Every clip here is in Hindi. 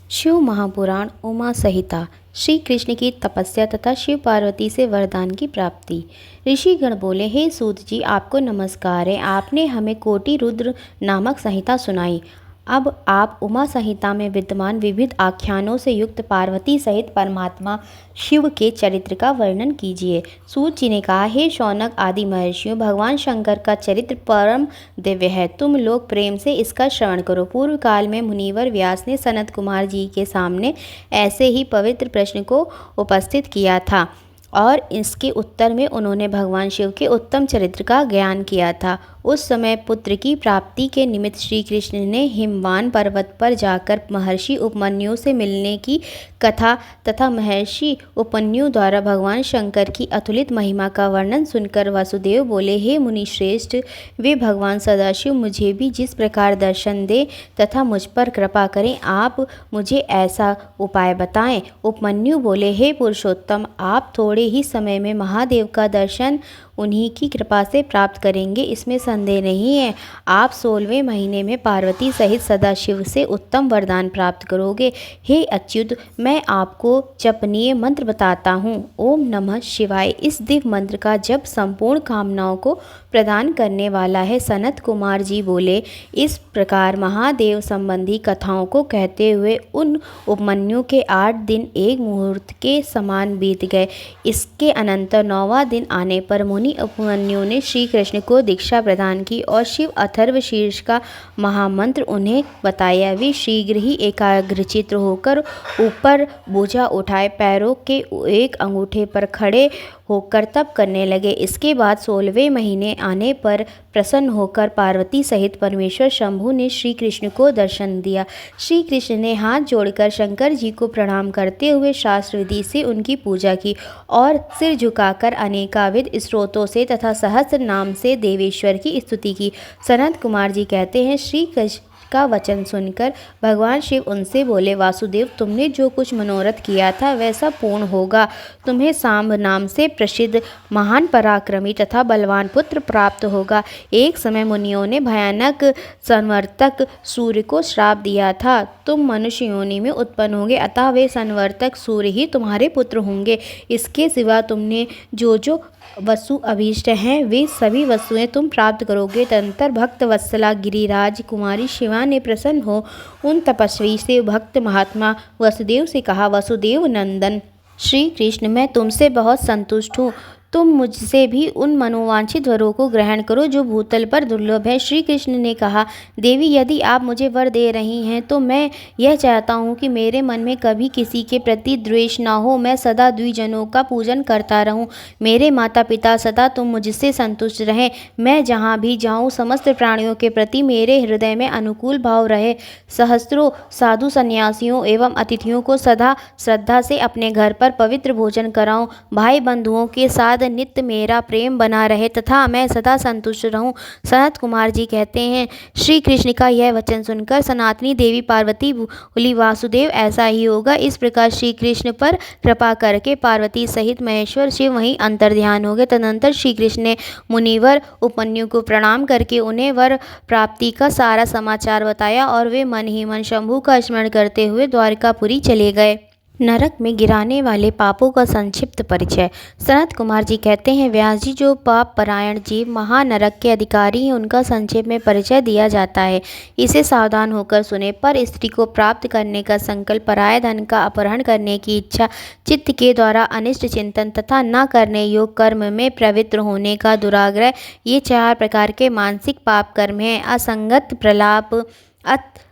शिव महापुराण उमा संहिता। श्री कृष्ण की तपस्या तथा शिव पार्वती से वरदान की प्राप्ति। ऋषिगण बोले, हे सूत जी, आपको नमस्कार है। आपने हमें कोटि रुद्र नामक संहिता सुनाई। अब आप उमा संहिता में विद्यमान विविध आख्यानों से युक्त पार्वती सहित परमात्मा शिव के चरित्र का वर्णन कीजिए। सूत जी ने कहा, हे शौनक आदि महर्षियों, भगवान शंकर का चरित्र परम दिव्य है। तुम लोग प्रेम से इसका श्रवण करो। पूर्व काल में मुनिवर व्यास ने सनत कुमार जी के सामने ऐसे ही पवित्र प्रश्न को उपस्थित किया था और इसके उत्तर में उन्होंने भगवान शिव के उत्तम चरित्र का ज्ञान किया था। उस समय पुत्र की प्राप्ति के निमित्त श्री कृष्ण ने हिमवान पर्वत पर जाकर महर्षि उपमन्यु से मिलने की कथा तथा महर्षि उपमन्यु द्वारा भगवान शंकर की अतुलित महिमा का वर्णन सुनकर वासुदेव बोले, हे मुनि श्रेष्ठ, वे भगवान सदाशिव मुझे भी जिस प्रकार दर्शन दे तथा मुझ पर कृपा करें, आप मुझे ऐसा उपाय बताएं। उपमन्यु बोले, हे पुरुषोत्तम, आप थोड़े ही समय में महादेव का दर्शन उन्हीं की कृपा से प्राप्त करेंगे, इसमें संदेह नहीं है। आप 16वें महीने में पार्वती सहित सदाशिव से उत्तम वरदान प्राप्त करोगे। हे अच्युत, मैं आपको जपनीय मंत्र बताता हूँ। ओम नमः शिवाय। इस दिव्य मंत्र का जप संपूर्ण कामनाओं को प्रदान करने वाला है। सनत कुमार जी बोले, इस प्रकार महादेव संबंधी कथाओं को कहते हुए उन उपमन्यु के 8 दिन एक मुहूर्त के समान बीत गए। इसके अनंतर 9वां दिन आने पर मुनि उपमन्यु ने श्री कृष्ण को दीक्षा प्रदान की और शिव अथर्व शीर्ष का महामंत्र उन्हें बताया। वे शीघ्र ही एकाग्रचित्त होकर ऊपर बोझा उठाए पैरों के एक अंगूठे पर खड़े होकर तप करने लगे। इसके बाद 16वें महीने आने पर प्रसन्न होकर पार्वती सहित परमेश्वर शंभु ने श्री कृष्ण को दर्शन दिया। श्री कृष्ण ने हाथ जोड़कर शंकर जी को प्रणाम करते हुए शास्त्र विधि से उनकी पूजा की और सिर झुकाकर अनेकाविध स्तोत्रों से तथा सहस्र नाम से देवेश्वर की स्तुति की। सनत कुमार जी कहते हैं, श्री कृष्ण का वचन सुनकर भगवान शिव उनसे बोले, वासुदेव, तुमने जो कुछ मनोरथ किया था वह सब पूर्ण होगा। तुम्हें सांब नाम से प्रसिद्ध महान पराक्रमी तथा बलवान पुत्र प्राप्त होगा। एक समय मुनियों ने भयानक संवर्तक सूर्य को श्राप दिया था। तुम मनुष्य योनि में उत्पन्न होंगे, अतः वे संवर्तक सूर्य ही तुम्हारे पुत्र होंगे। इसके सिवा तुमने जो वस्तु अभीष्ट हैं वे सभी वस्तुएं तुम प्राप्त करोगे। तदंतर भक्त वत्सला गिरिराज कुमारी शिवा ने प्रसन्न हो उन तपस्वी से भक्त महात्मा वसुदेव से कहा, वसुदेव नंदन श्री कृष्ण, मैं तुमसे बहुत संतुष्ट हूँ। तुम मुझसे भी उन मनोवांछित वरों को ग्रहण करो जो भूतल पर दुर्लभ है। श्री कृष्ण ने कहा, देवी, यदि आप मुझे वर दे रही हैं तो मैं यह चाहता हूँ कि मेरे मन में कभी किसी के प्रति द्वेष ना हो। मैं सदा द्विजनों का पूजन करता रहूँ। मेरे माता पिता सदा तुम मुझसे संतुष्ट रहें। मैं जहाँ भी जाऊँ समस्त प्राणियों के प्रति मेरे हृदय में अनुकूल भाव रहे। सहस्त्रों साधु सन्यासियों एवं अतिथियों को सदा श्रद्धा से अपने घर पर पवित्र भोजन कराऊँ। भाई बंधुओं के साथ नित्य मेरा प्रेम बना रहे तथा मैं सदा संतुष्ट रहूं। सनत कुमार जी कहते हैं, श्री कृष्ण का यह वचन सुनकर सनातनी देवी पार्वती बोली, वासुदेव, ऐसा ही होगा। इस प्रकार श्री कृष्ण पर कृपा करके पार्वती सहित महेश्वर शिव वहीं अंतर्ध्यान हो गए। तदनंतर श्री कृष्ण ने मुनिवर उपमन्यु को प्रणाम करके उन्हें वर प्राप्ति का सारा समाचार बताया और वे मन ही मन शंभु का स्मरण करते हुए द्वारकापुरी चले गए। नरक में गिराने वाले पापों का संक्षिप्त परिचय। सनत कुमार जी कहते हैं, व्यास जी, जो पाप परायण जीव महानरक के अधिकारी हैं उनका संक्षेप में परिचय दिया जाता है। इसे सावधान होकर सुने। पर स्त्री को प्राप्त करने का संकल्प, पराय धन का अपहरण करने की इच्छा, चित्त के द्वारा अनिष्ट चिंतन तथा न करने योग कर्म में प्रवृत्त होने का दुराग्रह, ये 4 प्रकार के मानसिक पाप कर्म हैं। असंगत प्रलाप,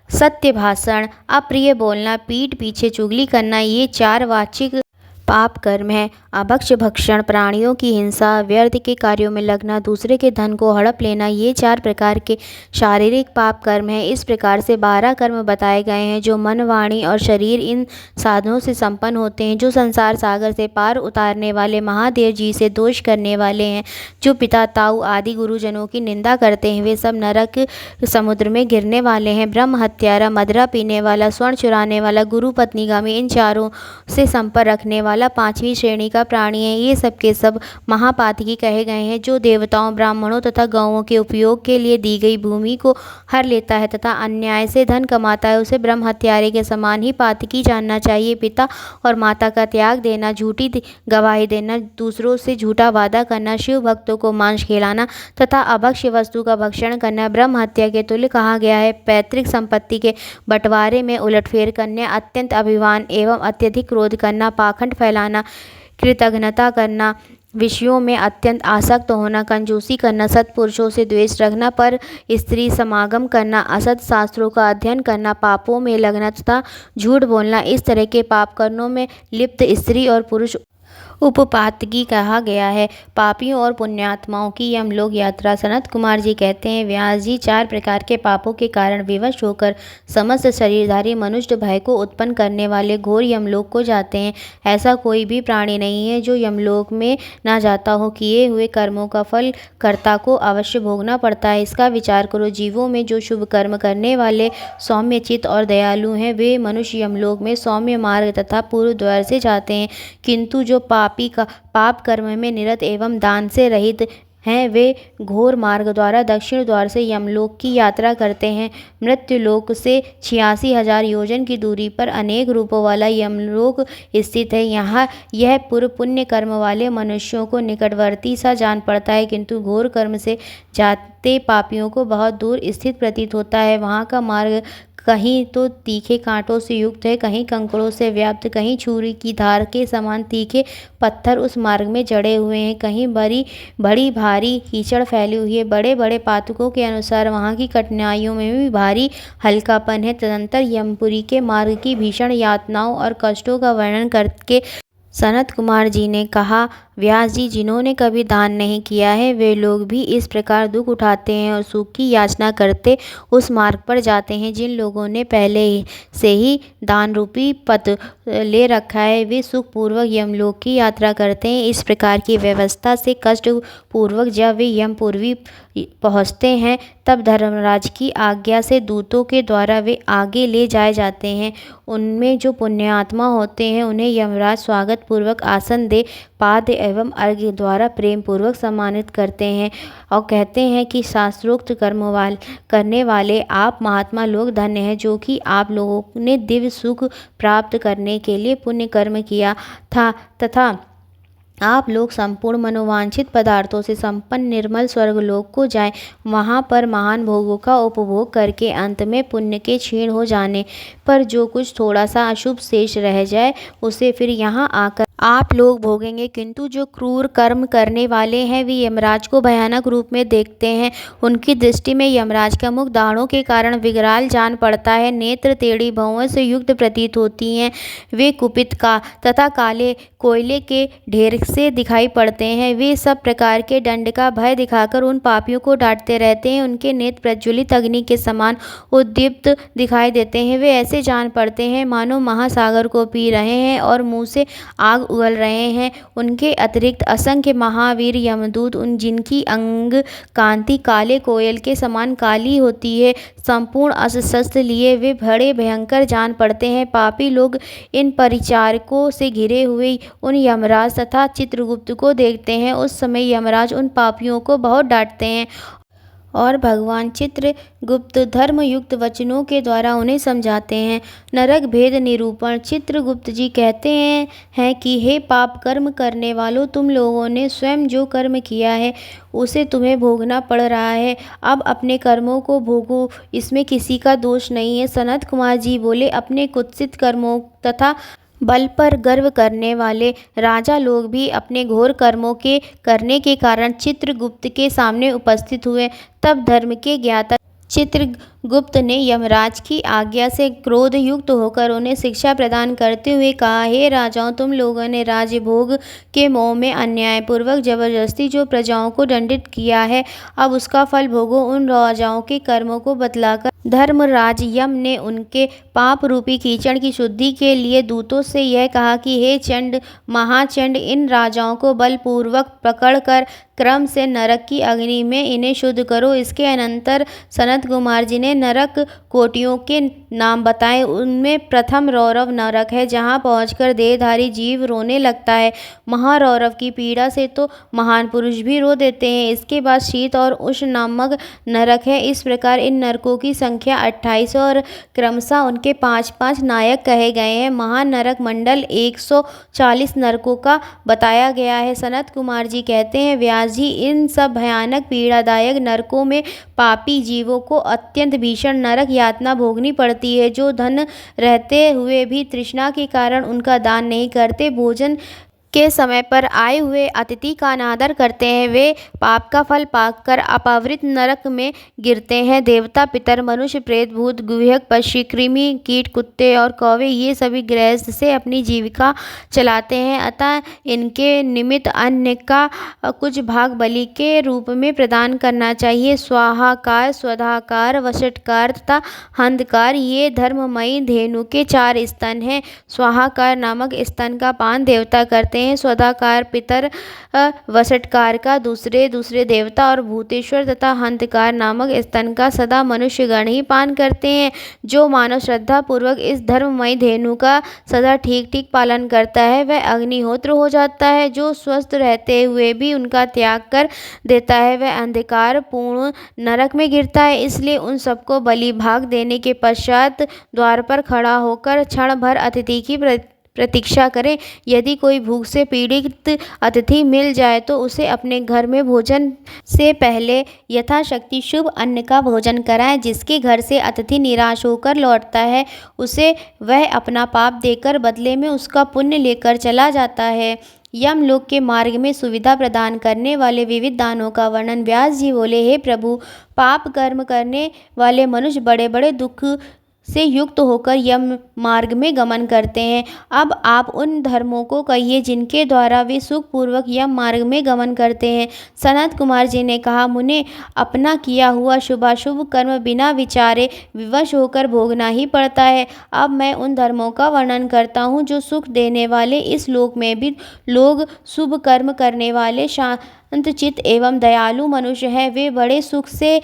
सत्य भाषण, अप्रिय बोलना, पीठ पीछे चुगली करना, ये 4 वाचिक पाप कर्म है। अभक्ष भक्षण, प्राणियों की हिंसा, व्यर्थ के कार्यों में लगना, दूसरे के धन को हड़प लेना, ये 4 प्रकार के शारीरिक पाप कर्म हैं। इस प्रकार से 12 कर्म बताए गए हैं जो मन, वाणी और शरीर इन साधनों से संपन्न होते हैं। जो संसार सागर से पार उतारने वाले, महादेव जी से दोष करने वाले हैं, जो पिता, ताऊ आदि गुरुजनों की निंदा करते हैं, वे सब नरक समुद्र में गिरने वाले हैं। ब्रह्म हत्यारा, मदिरा पीने वाला, स्वर्ण चुराने वाला, गुरु पत्नीगामी, इन चारों से संपर्क रखने वाला, वाला 5वीं श्रेणी का प्राणी है। ये सब के सब महापातकी कहे गए हैं, जो देवताओं, ब्राह्मणों तथा गौओं के उपयोग के लिए दी गई भूमि को हर लेता है तथा अन्याय से धन कमाता है, उसे ब्रह्म हत्यारे के समान ही पातकी जानना चाहिए। पिता और माता का त्याग देना, झूठी गवाही देना, दूसरों से झूठा वादा करना, शिव भक्तों को मांस खिलाना तथा अभक्ष्य वस्तु का भक्षण करना ब्रह्म हत्या के तुल्य कहा गया है। पैतृक संपत्ति के बंटवारे में उलटफेर करने, अत्यंत अभिमान एवं अत्यधिक क्रोध करना, पाखंड फैलाना, कृतघ्नता करना, विषयों में अत्यंत आसक्त होना, कंजूसी करना, सत्पुरुषों से द्वेष रखना, पर स्त्री समागम करना, असत शास्त्रों का अध्ययन करना, पापों में लगना तथा झूठ बोलना, इस तरह के पाप कर्मों में लिप्त स्त्री और पुरुष उपपातकी कहा गया है। पापियों और पुण्यात्माओं की यमलोक यात्रा। सनत कुमार जी कहते हैं, व्यास जी, 4 प्रकार के पापों के कारण विवश होकर समस्त शरीरधारी मनुष्य भय को उत्पन्न करने वाले घोर यमलोक को जाते हैं। ऐसा कोई भी प्राणी नहीं है जो यमलोक में ना जाता हो। किए हुए कर्मों का फल कर्ता को अवश्य भोगना पड़ता है। इसका विचार करो। जीवों में जो शुभ कर्म करने वाले सौम्य चित्त और दयालु हैं, वे मनुष्य यमलोक में सौम्य मार्ग तथा पूर्व द्वार से जाते हैं, किंतु जो पाप कर्म में निरत एवं दान से रहित हैं, वे घोर मार्ग द्वारा दक्षिण द्वार से यमलोक की यात्रा करते हैं। मृत्युलोक से 86,000 योजन की दूरी पर अनेक रूपों वाला यमलोक स्थित है। यहाँ यह पूर्व पुण्य कर्म वाले मनुष्यों को निकटवर्ती सा जान पड़ता है, किंतु घोर कर्म से जाते पापियों को बहुत दूर स्थित प्रतीत होता है। वहाँ का मार्ग कहीं तो तीखे कांटों से युक्त है, कहीं कंकड़ों से व्याप्त, कहीं छुरी की धार के समान तीखे पत्थर उस मार्ग में जड़े हुए हैं, कहीं बड़ी भारी कीचड़ फैली हुई है। बड़े बड़े पातकों के अनुसार वहाँ की कठिनाइयों में भी भारी हल्कापन है। तदंतर यमपुरी के मार्ग की भीषण यातनाओं और कष्टों का वर्णन करके सनत कुमार जी ने कहा, व्यास जी, जिन्होंने कभी दान नहीं किया है, वे लोग भी इस प्रकार दुख उठाते हैं और सुख की याचना करते उस मार्ग पर जाते हैं। जिन लोगों ने पहले से ही दान रूपी पद ले रखा है, वे सुख पूर्वक यमलोक की यात्रा करते हैं। इस प्रकार की व्यवस्था से कष्ट पूर्वक जब वे यमपुरी पहुँचते हैं, तब धर्मराज की आज्ञा से दूतों के द्वारा वे आगे ले जाए जाते हैं। उनमें जो पुण्यात्मा होते हैं, उन्हें यमराज स्वागत पूर्वक आसन दे पाद एवं अर्घ्य द्वारा प्रेम पूर्वक सम्मानित करते हैं और कहते हैं कि शास्त्रोक्त कर्म करने वाले आप महात्मा लोग धन्य हैं, जो कि आप लोगों ने दिव्य सुख प्राप्त करने के लिए पुण्य कर्म किया था तथा आप लोग संपूर्ण मनोवांछित पदार्थों से संपन्न निर्मल स्वर्गलोक को जाएं। वहाँ पर महान भोगों का उपभोग करके अंत में पुण्य के क्षीण हो जाने पर जो कुछ थोड़ा सा अशुभ शेष रह जाए, उसे फिर यहाँ आकर आप लोग भोगेंगे। किंतु जो क्रूर कर्म करने वाले हैं, वे यमराज को भयानक रूप में देखते हैं। उनकी दृष्टि में यमराज का मुख दाढ़ों के कारण विकराल जान पड़ता है, नेत्र टेढ़ी भौहों से युक्त प्रतीत होती हैं, वे कुपित का तथा काले कोयले के ढेर से दिखाई पड़ते हैं। वे सब प्रकार के दंड का भय दिखाकर उन पापियों को डांटते रहते हैं। उनके नेत्र प्रज्वलित अग्नि के समान उद्दीप्त दिखाई देते हैं। वे ऐसे जान पड़ते हैं मानो महासागर को पी रहे हैं और मुंह से आग उगल रहे हैं। उनके अतिरिक्त असंख्य महावीर यमदूत, उन जिनकी अंग कांति काले कोयल के समान काली होती है, संपूर्ण अस्त्र लिए वे बड़े भयंकर जान पड़ते हैं। पापी लोग इन परिचारकों से घिरे हुए उन यमराज तथा चित्रगुप्त को देखते हैं। उस समय यमराज उन पापियों को बहुत डांटते हैं और भगवान चित्रगुप्त धर्मयुक्त वचनों के द्वारा उन्हें समझाते हैं। नरक भेद निरूपण। चित्रगुप्त जी कहते हैं कि हे पाप कर्म करने वालों, तुम लोगों ने स्वयं जो कर्म किया है उसे तुम्हें भोगना पड़ रहा है। अब अपने कर्मों को भोगो, इसमें किसी का दोष नहीं है। सनत कुमार जी बोले, अपने कुत्सित कर्मों तथा बल पर गर्व करने वाले राजा लोग भी अपने घोर कर्मों के करने के कारण चित्रगुप्त के सामने उपस्थित हुए। तब धर्म के ज्ञाता चित्रगुप्त ने यमराज की आज्ञा से क्रोध युक्त होकर उन्हें शिक्षा प्रदान करते हुए कहा, हे राजाओं, तुम लोगों ने राज्य भोग के मोह में अन्यायपूर्वक जबरदस्ती जो प्रजाओं को दंडित किया है, अब उसका फल भोगो। उन राजाओं के कर्मों को बतलाकर धर्मराज यम ने उनके पाप रूपी कीचड़ की शुद्धि के लिए दूतों से यह कहा कि हे चंड महाचंड, इन राजाओं को बलपूर्वक पकड़कर क्रम से नरक की अग्नि में इन्हें शुद्ध करो। इसके अनंतर सनत कुमार जी ने नरक कोटियों के नाम बताए। उनमें प्रथम रौरव नरक है, जहाँ पहुंचकर देहधारी जीव रोने लगता है। महारौरव की पीड़ा से तो महान पुरुष भी रो देते हैं। इसके बाद शीत और उष्ण नामक नरक है। इस प्रकार इन नरकों की संख्या 28 और क्रमशः उनके 5-5 नायक कहे गए हैं। महान नरक मंडल 140 नरकों का बताया गया है। सनत कुमार जी कहते हैं, व्यास जी, इन सब भयानक पीड़ादायक नरकों में पापी जीवों को अत्यंत भीषण नरक यातना भोगनी पड़ती है। जो धन रहते हुए भी तृष्णा के कारण उनका दान नहीं करते, भोजन के समय पर आए हुए अतिथि का अनादर करते हैं, वे पाप का फल पाकर अपवृत नरक में गिरते हैं। देवता, पितर, मनुष्य, प्रेत, भूत, गुह्यक, पक्षी, कृमि, कीट, कुत्ते और कौवे, ये सभी गृहस्थ से अपनी जीविका चलाते हैं। अतः इनके निमित्त अन्न का कुछ भाग बलि के रूप में प्रदान करना चाहिए। स्वाहाकार, स्वधाकार, वषटकार तथा हंधकार, ये धर्ममयी धेनु के 4 स्तन हैं। स्वाहाकार नामक स्तन का पान देवता करते हैं। स्वधाकार पितर, वषटकार का दूसरे देवता और भूतेश्वर तथा हंतकार नामक स्तन का सदा मनुष्यगण ही पान करते हैं। जो मानव श्रद्धा पूर्वक इस धर्ममयी धेनु का सदा ठीक ठीक पालन करता है, वह अग्निहोत्र हो जाता है। जो स्वस्थ रहते हुए भी उनका त्याग कर देता है, वह अंधकार पूर्ण नरक में गिरता है। इसलिए उन सबको बलि भाग देने के पश्चात द्वार पर खड़ा होकर क्षण भर अतिथि की प्रतीक्षा करें। यदि कोई भूख से पीड़ित अतिथि मिल जाए तो उसे अपने घर में भोजन से पहले यथाशक्ति शुभ अन्न का भोजन कराएं। जिसके घर से अतिथि निराश होकर लौटता है, उसे वह अपना पाप देकर बदले में उसका पुण्य लेकर चला जाता है। यमलोक के मार्ग में सुविधा प्रदान करने वाले विविध दानों का वर्णन व्यास जी बोले, हे प्रभु, पाप कर्म करने वाले मनुष्य बड़े बड़े दुख से युक्त होकर यम मार्ग में गमन करते हैं। अब आप उन धर्मों को कहिए जिनके द्वारा वे सुखपूर्वक यम मार्ग में गमन करते हैं। सनत कुमार जी ने कहा, मुने, अपना किया हुआ शुभाशुभ कर्म बिना विचारे विवश होकर भोगना ही पड़ता है। अब मैं उन धर्मों का वर्णन करता हूँ जो सुख देने वाले। इस लोक में भी लोग शुभ कर्म करने वाले शांत चित्त एवं दयालु मनुष्य हैं। वे बड़े सुख से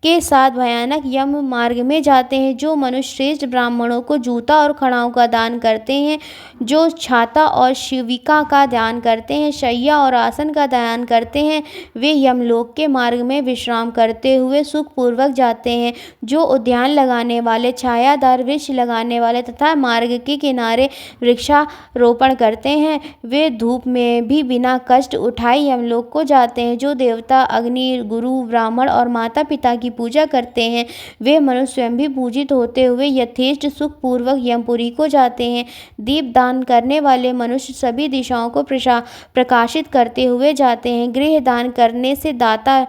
के साथ भयानक यम मार्ग में जाते हैं। जो मनुष्य श्रेष्ठ ब्राह्मणों को जूता और खड़ाओं का दान करते हैं, जो छाता और शिविका का दान करते हैं, शैया और आसन का दान करते हैं, वे यमलोक के मार्ग में विश्राम करते हुए सुखपूर्वक जाते हैं। जो उद्यान लगाने वाले, छायादार वृक्ष लगाने वाले तथा मार्ग के किनारे वृक्षारोपण करते हैं, वे धूप में भी बिना कष्ट उठाए यमलोक को जाते हैं। जो देवता, अग्नि, गुरु, ब्राह्मण और माता पिता की पूजा करते हैं, वे मनुष्य स्वयं भी पूजित होते हुए यथेष्ट सुखपूर्वक यमपुरी को जाते हैं। दीप दान करने वाले मनुष्य सभी दिशाओं को प्रकाशित करते हुए जाते हैं। गृह दान करने से दाता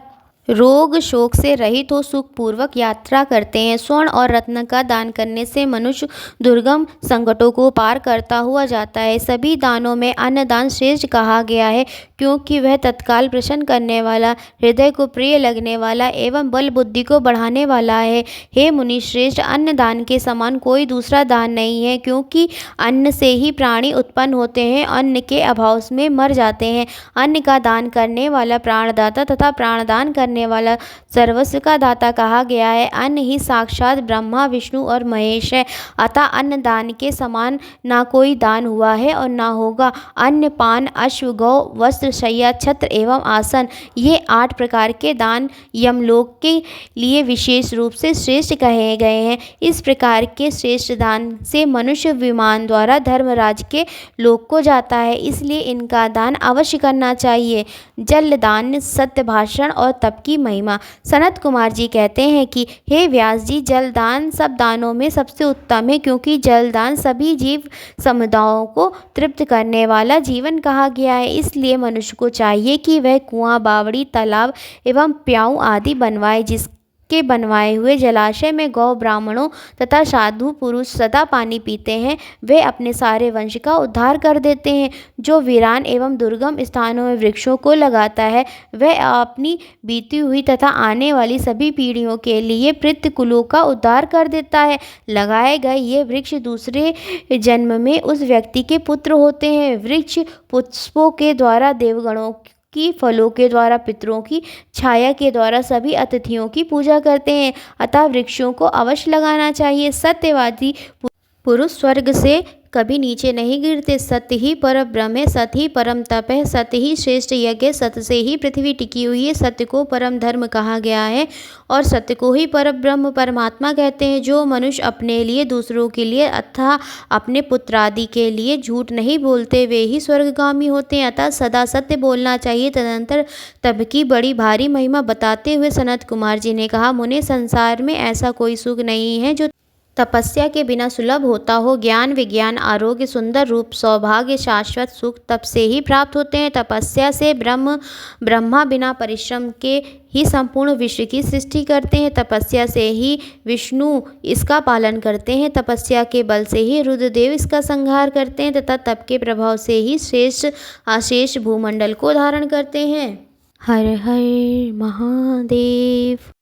रोग शोक से रहित हो सुखपूर्वक यात्रा करते हैं। स्वर्ण और रत्न का दान करने से मनुष्य दुर्गम संकटों को पार करता हुआ जाता है। सभी दानों में अन्नदान श्रेष्ठ कहा गया है, क्योंकि वह तत्काल प्रसन्न करने वाला, हृदय को प्रिय लगने वाला एवं बल बुद्धि को बढ़ाने वाला है। हे मुनि श्रेष्ठ, अन्नदान के समान कोई दूसरा दान नहीं है, क्योंकि अन्न से ही प्राणी उत्पन्न होते हैं, अन्न के अभाव में मर जाते हैं। अन्न का दान करने वाला प्राणदाता तथा प्राणदान करने वाला सर्वस्व का दाता कहा गया है। अन्न ही साक्षात ब्रह्मा, विष्णु और महेश है। अतः अन्न दान के समान ना कोई दान हुआ है और ना होगा। अन्न, पान, अश्व, गौ, वस्त्र, शय्या, छत्र एवं आसन, ये 8 प्रकार के दान यमलोक के लिए विशेष रूप से श्रेष्ठ कहे गए हैं। इस प्रकार के श्रेष्ठ दान से मनुष्य विमान द्वारा धर्मराज के लोक को जाता है, इसलिए इनका दान अवश्य करना चाहिए। जल दान, सत्य भाषण और तप की महिमा। सनत कुमार जी कहते हैं कि हे व्यास जी, जलदान सब दानों में सबसे उत्तम है, क्योंकि जलदान सभी जीव समुदायों को तृप्त करने वाला जीवन कहा गया है। इसलिए मनुष्य को चाहिए कि वह कुआं, बावड़ी, तालाब एवं प्याऊ आदि बनवाए, के बनवाए हुए जलाशय में गौ ब्राह्मणों तथा साधु पुरुष सदा पानी पीते हैं, वे अपने सारे वंश का उद्धार कर देते हैं। जो वीरान एवं दुर्गम स्थानों में वृक्षों को लगाता है, वह अपनी बीती हुई तथा आने वाली सभी पीढ़ियों के लिए पितृ कुलों का उद्धार कर देता है। लगाए गए ये वृक्ष दूसरे जन्म में उस व्यक्ति के पुत्र होते हैं। वृक्ष पुष्पों के द्वारा देवगणों की, फलों के द्वारा पितरों की, छाया के द्वारा सभी अतिथियों की पूजा करते हैं। अतः वृक्षों को अवश्य लगाना चाहिए। सत्यवादी पुरुष स्वर्ग से कभी नीचे नहीं गिरते। सत्य ही पर ब्रह्म है, सत्य ही परम तप है, सत्य ही श्रेष्ठ यज्ञ है, सत्य से ही पृथ्वी टिकी हुई है। सत्य को परम धर्म कहा गया है और सत्य को ही पर ब्रह्म परमात्मा कहते हैं। जो मनुष्य अपने लिए, दूसरों के लिए अथवा अपने पुत्र आदि के लिए झूठ नहीं बोलते, वे ही स्वर्गगामी होते हैं। अतः सदा सत्य बोलना चाहिए। तदनंतर तप की बड़ी भारी महिमा बताते हुए सनत कुमार जी ने कहा, मुने, संसार में ऐसा कोई सुख नहीं है जो तपस्या के बिना सुलभ होता हो। ज्ञान, विज्ञान, आरोग्य, सुंदर रूप, सौभाग्य, शाश्वत सुख तप से ही प्राप्त होते हैं। तपस्या से ब्रह्मा बिना परिश्रम के ही संपूर्ण विश्व की सृष्टि करते हैं। तपस्या से ही विष्णु इसका पालन करते हैं। तपस्या के बल से ही रुद्रदेव इसका संहार करते हैं तथा तप के प्रभाव से ही शेष अशेष भूमंडल को धारण करते हैं। हर हर महादेव।